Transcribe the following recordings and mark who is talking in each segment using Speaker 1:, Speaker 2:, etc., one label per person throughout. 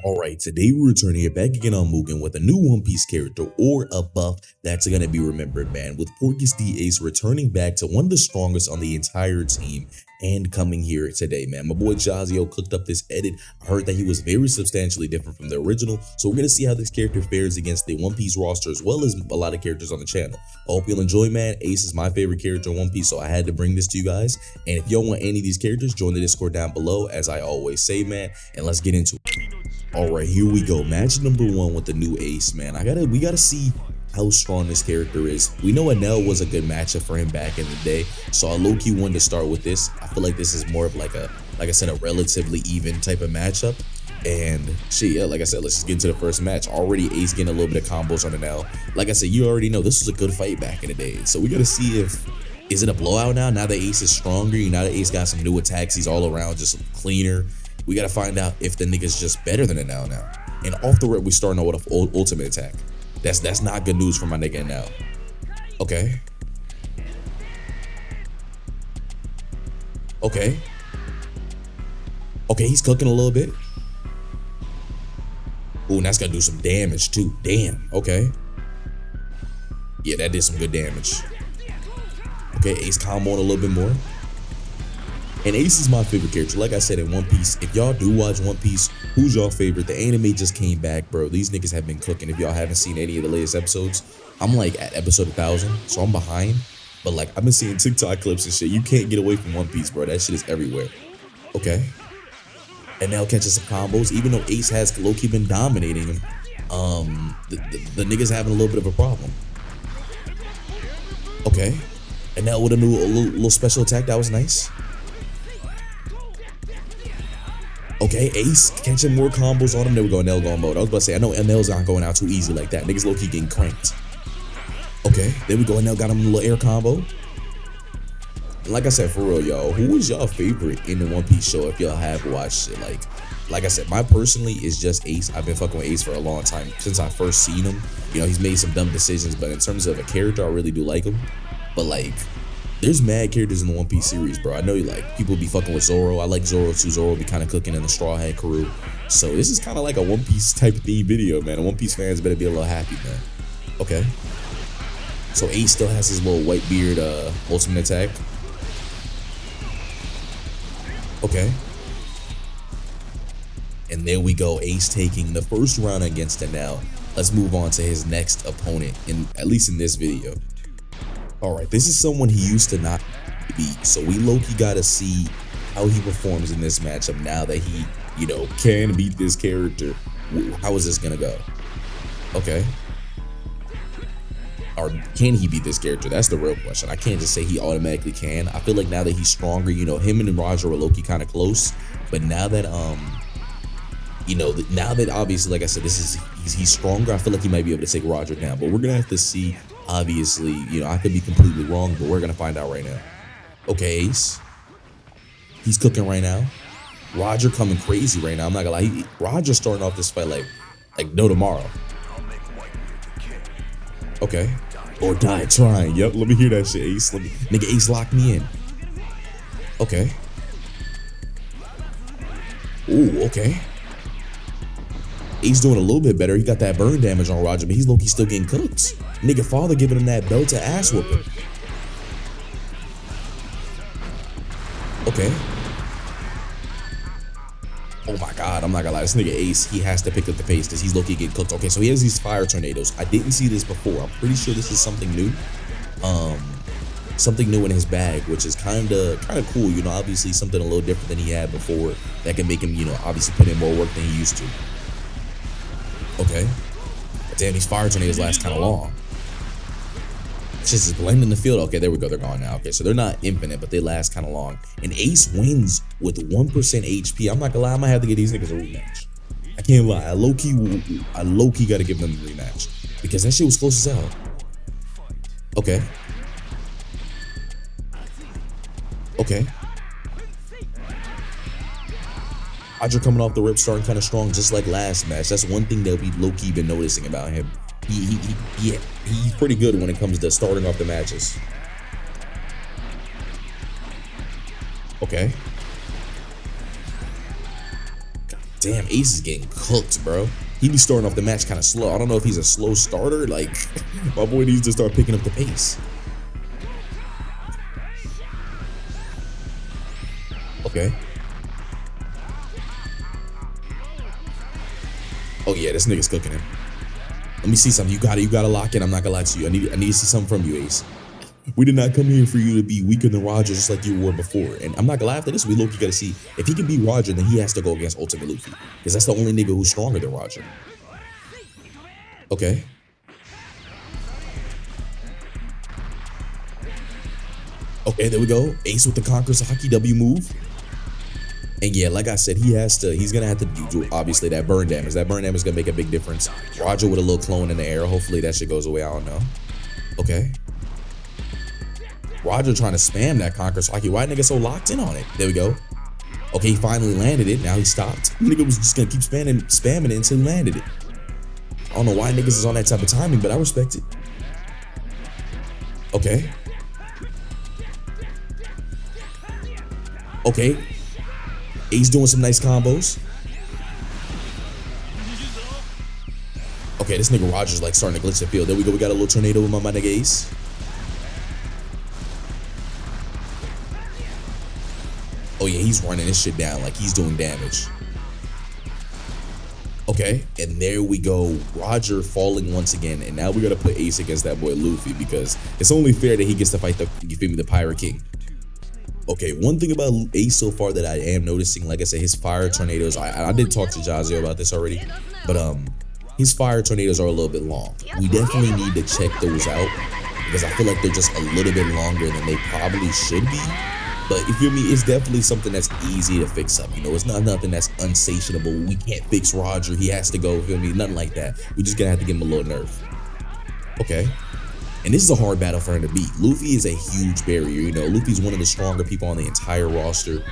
Speaker 1: Alright, today we're returning here back again on Mugen with a new One Piece character or a buff that's gonna be remembered, man. With Porky's D Ace returning back to one of the strongest on the entire team and coming here today, man. My boy Jazio cooked up this edit. I heard that he was very substantially different from the original, so we're gonna see how this character fares against the One Piece roster as well as a lot of characters on the channel. I hope you'll enjoy, man. Ace is my favorite character in One Piece, so I had to bring this to you guys. And if y'all want any of these characters, join the Discord down below, as I always say, man. And let's get into it. All right, here we go. Match number one with the new Ace, man. we gotta see how strong this character is. We know Enel was a good matchup for him back in the day, so I low-key wanted to start with this. I feel like this is more of like I said, a relatively even type of matchup. And shit, yeah, like I said, let's just get into the first match. Already Ace getting a little bit of combos on Enel. Like I said, you already know this was a good fight back in the day. So we gotta see is it a blowout now that Ace is stronger? Now that Ace got some new attacks, he's all around just cleaner. We gotta find out if the nigga's just better than Enel now. And off the rip, we starting out with an ultimate attack. That's not good news for my nigga Enel. Okay. Okay. Okay, he's cooking a little bit. Ooh, and that's gonna do some damage too. Damn. Okay. Yeah, that did some good damage. Okay, Ace combo on a little bit more. And Ace is my favorite character. Like I said, in One Piece, if y'all do watch One Piece, who's y'all favorite? The anime just came back, bro. These niggas have been cooking. If y'all haven't seen any of the latest episodes, I'm like at episode 1000, so I'm behind. But like, I've been seeing TikTok clips and shit. You can't get away from One Piece, bro. That shit is everywhere. Okay. And now catches some combos. Even though Ace has low-key been dominating him, the niggas having a little bit of a problem. Okay. And now with a little special attack, that was nice. Okay, Ace catching more combos on him. There we go, Enel going mode. I was about to say, I know Enel's not going out too easy like that. Niggas low-key getting cranked. Okay, there we go. Enel got him a little air combo. And like I said, for real, y'all, who is y'all favorite in the One Piece show if y'all have watched it? Like I said, my personally is just Ace. I've been fucking with Ace for a long time since I first seen him. You know, he's made some dumb decisions, but in terms of a character, I really do like him. But like, there's mad characters in the One Piece series, bro. I know people be fucking with Zoro. I like Zoro too. Zoro be kind of cooking in the Straw Hat crew. So this is kind of like a One Piece type of theme video, man. The One Piece fans better be a little happy, man. Okay. So Ace still has his little white beard ultimate attack. Okay. And there we go. Ace taking the first round against Enel. Let's move on to his next opponent, at least in this video. Alright, this is someone he used to not beat, so we low-key gotta see how he performs in this matchup now that he, you know, can beat this character. How is this gonna go? Okay. Or can he beat this character? That's the real question. I can't just say he automatically can. I feel like now that he's stronger, you know, him and Roger are low-key kind of close, but now that you know, now that obviously, like I said, he's stronger, I feel like he might be able to take Roger down, but we're gonna have to see. Obviously, you know, I could be completely wrong, but we're gonna find out right now. Okay, Ace. He's cooking right now. Roger coming crazy right now. I'm not gonna lie. Roger starting off this fight like no tomorrow. Okay. Or die trying. Yep, let me hear that shit, Ace. Nigga, Ace locked me in. Okay. Ooh, okay. Ace doing a little bit better. He got that burn damage on Roger, but he's low-key still getting cooked. Nigga father giving him that belt to ass whooping. Okay. Oh my god, I'm not gonna lie. This nigga Ace, he has to pick up the pace because he's low-key getting cooked. Okay, so he has these fire tornadoes. I didn't see this before. I'm pretty sure this is something new. Something new in his bag, which is kind of cool. You know, obviously something a little different than he had before that can make him, you know, obviously put in more work than he used to. Okay. But damn, these fire tornadoes last kind of long. It's just blending the field. Okay, there we go. They're gone now. Okay, so they're not infinite, but they last kind of long. And Ace wins with 1% HP. I'm not gonna lie. I might have to get these niggas a rematch. I can't lie. I low-key got to give them a rematch because that shit was close as hell. Okay. Okay. Roger coming off the rip, starting kind of strong, just like last match. That's one thing that we low-key been noticing about him. Yeah, he's pretty good when it comes to starting off the matches. Okay. God Damn, Ace is getting cooked, bro. He be starting off the match kind of slow. I don't know if he's a slow starter. Like, my boy needs to start picking up the pace. Okay. Oh yeah, this nigga's cooking him. Let me see something. You gotta lock in. I'm not gonna lie to you. I need to see something from you, Ace. We did not come here for you to be weaker than Roger, just like you were before. And I'm not gonna lie, after this, we low-key gotta see if he can beat Roger, then he has to go against Ultimate Luffy, because that's the only nigga who's stronger than Roger. Okay. Okay, there we go. Ace with the Conquer Saki W move. And yeah, like I said, he's gonna have to do obviously that burn damage. That burn damage is gonna make a big difference. Roger with a little clone in the air. Hopefully that shit goes away. I don't know. Okay. Roger trying to spam that Conquer Saki. Why nigga so locked in on it? There we go. Okay, he finally landed it. Now he stopped. Nigga was just gonna keep spamming it until he landed it. I don't know why niggas is on that type of timing, but I respect it. Okay. Okay. Ace doing some nice combos. Okay, this nigga Roger's like starting to glitch the field. There we go. We got a little tornado with my nigga Ace. Oh yeah, he's running this shit down like he's doing damage. Okay, and there we go. Roger falling once again, and now we gotta put Ace against that boy Luffy, because it's only fair that he gets to fight the, you feel me, the Pirate King. Okay, one thing about Ace so far that I am noticing, like I said, his fire tornadoes, I did talk to Jazio about this already, but his fire tornadoes are a little bit long. We definitely need to check those out, because I feel like they're just a little bit longer than they probably should be. But you feel me, it's definitely something that's easy to fix up. You know, it's not nothing that's unsatiable. We can't fix Roger, he has to go, feel me, nothing like that. We just gonna have to give him a little nerf. Okay. And this is a hard battle for him to beat. Luffy is a huge barrier. You know, Luffy's one of the stronger people on the entire roster,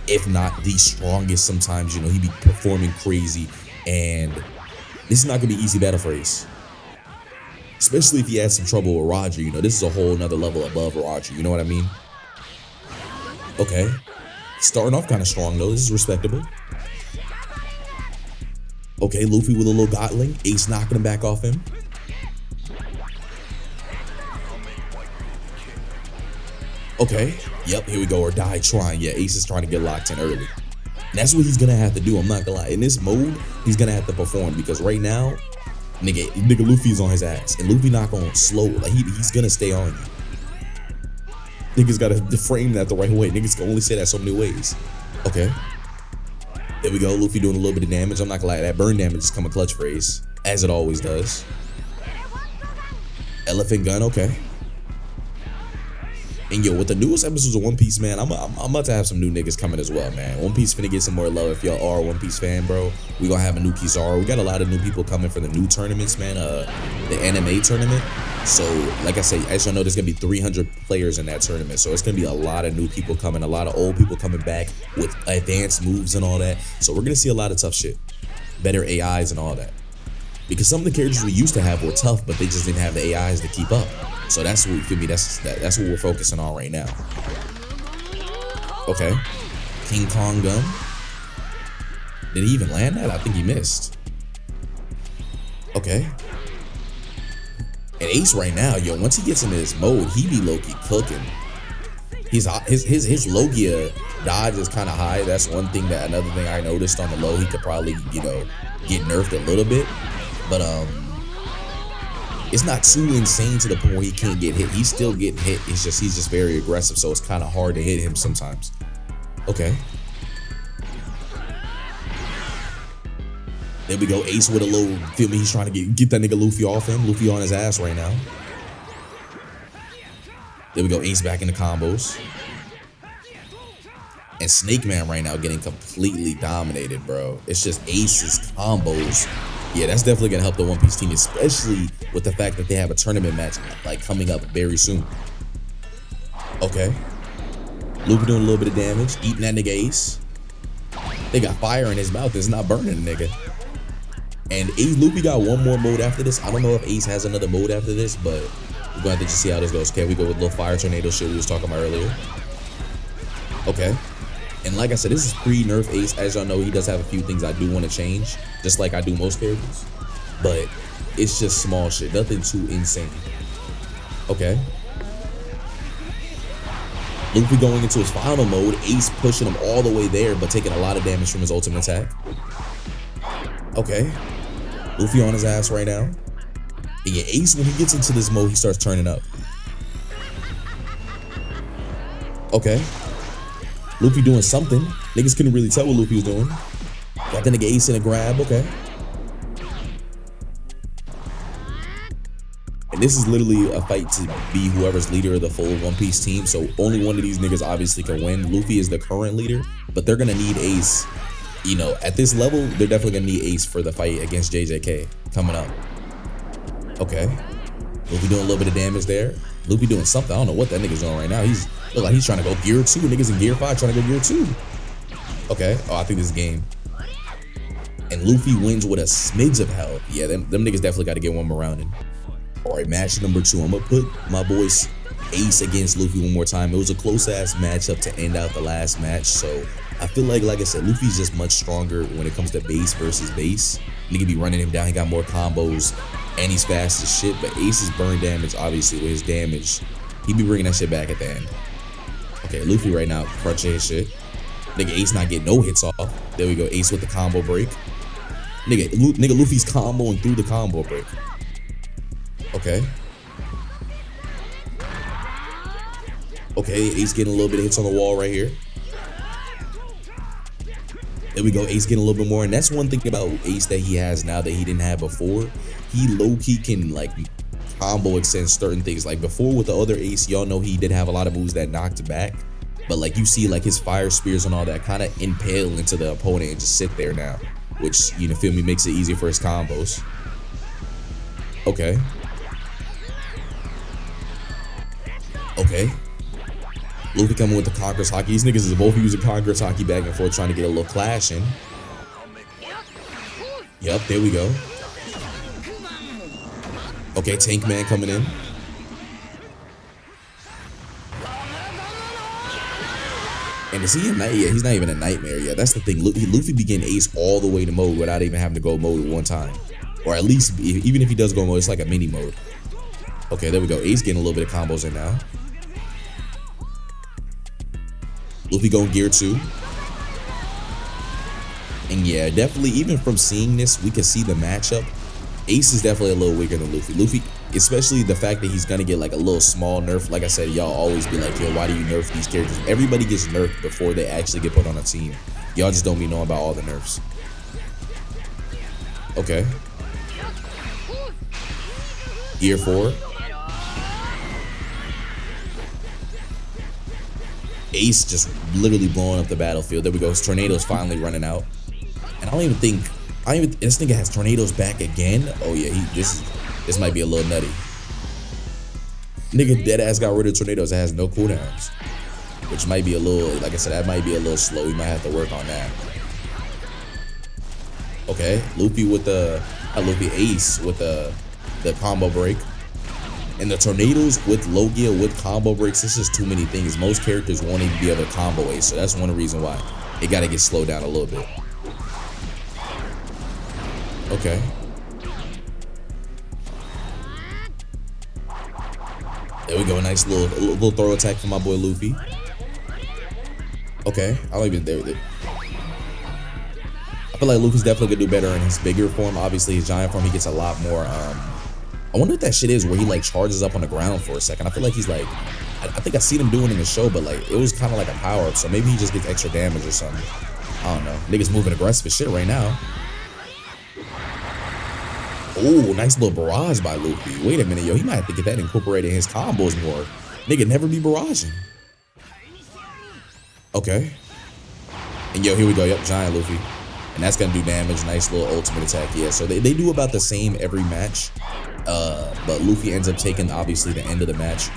Speaker 1: if not the strongest sometimes. You know, he be performing crazy, and this is not gonna be an easy battle for Ace. Especially if he has some trouble with Roger. You know, this is a whole nother level above Roger. You know what I mean? Okay. Starting off kind of strong though. This is respectable. Okay, Luffy with a little Gotling. Ace knocking him back off him. Okay, yep, here we go, or die trying. Yeah, Ace is trying to get locked in early. And that's what he's gonna have to do, I'm not gonna lie. In this mode, he's gonna have to perform, because right now, nigga Luffy's on his ass. And Luffy not gonna slow, like he's gonna stay on you. Niggas gotta frame that the right way. Niggas can only say that so many ways. Okay. There we go, Luffy doing a little bit of damage. I'm not gonna lie, that burn damage is coming clutch for Ace, as it always does. Elephant gun, okay. And yo, with the newest episodes of One Piece, man, I'm about to have some new niggas coming as well, man. One Piece finna get some more love. If y'all are a One Piece fan, bro, we gonna have a new Kizaru. We got a lot of new people coming for the new tournaments, man. The anime tournament. So, like I say, as y'all know, there's gonna be 300 players in that tournament. So it's gonna be a lot of new people coming, a lot of old people coming back with advanced moves and all that. So we're gonna see a lot of tough shit, better AIs and all that. Because some of the characters we used to have were tough, but they just didn't have the AIs to keep up. So that's what, feel me, that's what we're focusing on right now. Okay. King Kong gun. Did he even land that? I think he missed. Okay. And Ace right now, yo, once he gets into this mode, he be low-key cooking. His Logia dodge is kind of high. That's one thing another thing I noticed on the low. He could probably, you know, get nerfed a little bit. But it's not too insane to the point where he can't get hit. He's still getting hit. He's just very aggressive, so it's kind of hard to hit him sometimes. Okay. There we go. Ace with a little, feel me, he's trying to get that nigga Luffy off him. Luffy on his ass right now. There we go. Ace back in the combos. And Snake Man right now getting completely dominated, bro. It's just Ace's combos. Yeah, that's definitely gonna help the One Piece team, especially with the fact that they have a tournament match like coming up very soon. Okay. Luffy doing a little bit of damage, eating that nigga Ace. They got fire in his mouth, it's not burning the nigga. And Luffy got one more mode after this. I don't know if Ace has another mode after this, but we're gonna have to just see how this goes. Okay, we go with little fire tornado shit we was talking about earlier. Okay. And like I said, this is pre-nerf Ace. As y'all know, he does have a few things I do want to change, just like I do most characters. But it's just small shit, nothing too insane. Okay. Luffy going into his final mode, Ace pushing him all the way there, but taking a lot of damage from his ultimate attack. Okay. Luffy on his ass right now. And yeah, Ace, when he gets into this mode, he starts turning up. Okay. Luffy doing something. Niggas couldn't really tell what Luffy was doing. Got the nigga Ace in a grab, okay. And this is literally a fight to be whoever's leader of the full One Piece team. So only one of these niggas obviously can win. Luffy is the current leader, but they're gonna need Ace. You know, at this level, they're definitely gonna need Ace for the fight against JJK coming up. Okay. Luffy doing a little bit of damage there. Luffy doing something. I don't know what that nigga's doing right now. He's look like he's trying to go gear 2. Niggas in gear 5 trying to go gear 2. Okay. Oh, I think this is game. And Luffy wins with a smidge of health. Yeah, them niggas definitely got to get one more round in. All right, match number 2. I'm gonna put my boys Ace against Luffy one more time. It was a close-ass matchup to end out the last match. So I feel like I said, Luffy's just much stronger when it comes to base versus base. Nigga be running him down. He got more combos. And he's fast as shit, but Ace's burn damage, obviously, with his damage, he be bringing that shit back at the end. Okay, Luffy right now crunching his shit. Nigga, Ace not getting no hits off. There we go, Ace with the combo break. Nigga Luffy's comboing through the combo break. Okay. Okay, Ace getting a little bit of hits on the wall right here. There we go, Ace getting a little bit more, and that's one thing about Ace that he has now that he didn't have before. He low-key can like combo extend certain things. Like before with the other Ace, y'all know he did have a lot of moves that knocked back, but like you see like his fire spears and all that kind of impale into the opponent and just sit there now, which, you know, feel me, makes it easier for his combos. Okay. Okay. Luffy coming with the Conqueror's Haki. These niggas is both using Conqueror's Haki back and forth trying to get a little clash in. Yep, there we go. Okay, Tank Man coming in. And is he a nightmare? Yeah, he's not even a nightmare. Yeah, that's the thing. Luffy be getting Ace all the way to mode without even having to go mode one time. Or at least, even if he does go mode, it's like a mini mode. Okay, there we go. Ace getting a little bit of combos in now. Luffy going gear 2. And yeah, definitely, even from seeing this, we can see the matchup. Ace is definitely a little weaker than Luffy. Luffy, especially the fact that he's gonna get like a little small nerf. Like I said, y'all always be like, yo, why do you nerf these characters? Everybody gets nerfed before they actually get put on a team. Y'all just don't be knowing about all the nerfs. Okay. Gear 4. Ace just literally blowing up the battlefield. There we go. His tornado's finally running out. And this nigga has tornadoes back again. Oh yeah, this might be a little nutty. Nigga dead ass got rid of tornadoes that has no cooldowns, which might be a little, like I said, that might be a little slow. We might have to work on that. Okay, Luffy with Ace with the combo break. And the tornadoes with Logia with combo breaks, it's just too many things. Most characters won't even be able to combo Ace, so that's one reason why it gotta get slowed down a little bit. Okay. There we go, a nice little throw attack from my boy Luffy. Okay, I don't even there. I feel like Luffy's definitely gonna do better in his bigger form. Obviously, his giant form, he gets a lot more. I wonder what that shit is where he like charges up on the ground for a second. I feel like he's like, I think I seen him doing it in the show, but like it was kind of like a power up. So maybe he just gets extra damage or something. I don't know. Niggas moving aggressive as shit right now. Oh, nice little barrage by Luffy. Wait a minute, yo. He might have to get that incorporated in his combos more. Nigga never be barraging. Okay. And yo, here we go. Yep, giant Luffy. And that's gonna do damage. Nice little ultimate attack. Yeah, so they do about the same every match. But Luffy ends up taking obviously the end of the match.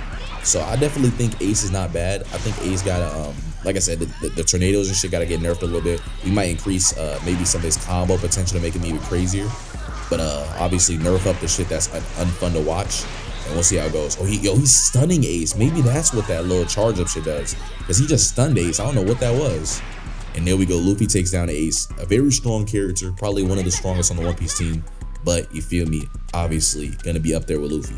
Speaker 1: So I definitely think Ace is not bad. I think Ace gotta like I said, the tornadoes and shit gotta get nerfed a little bit. We might increase maybe some of his combo potential to make him even crazier. But obviously nerf up the shit that's unfun to watch. And we'll see how it goes. Oh, he's stunning Ace. Maybe that's what that little charge up shit does. Because he just stunned Ace. I don't know what that was. And there we go. Luffy takes down Ace, a very strong character, probably one of the strongest on the One Piece team. But you feel me? Obviously, gonna be up there with Luffy.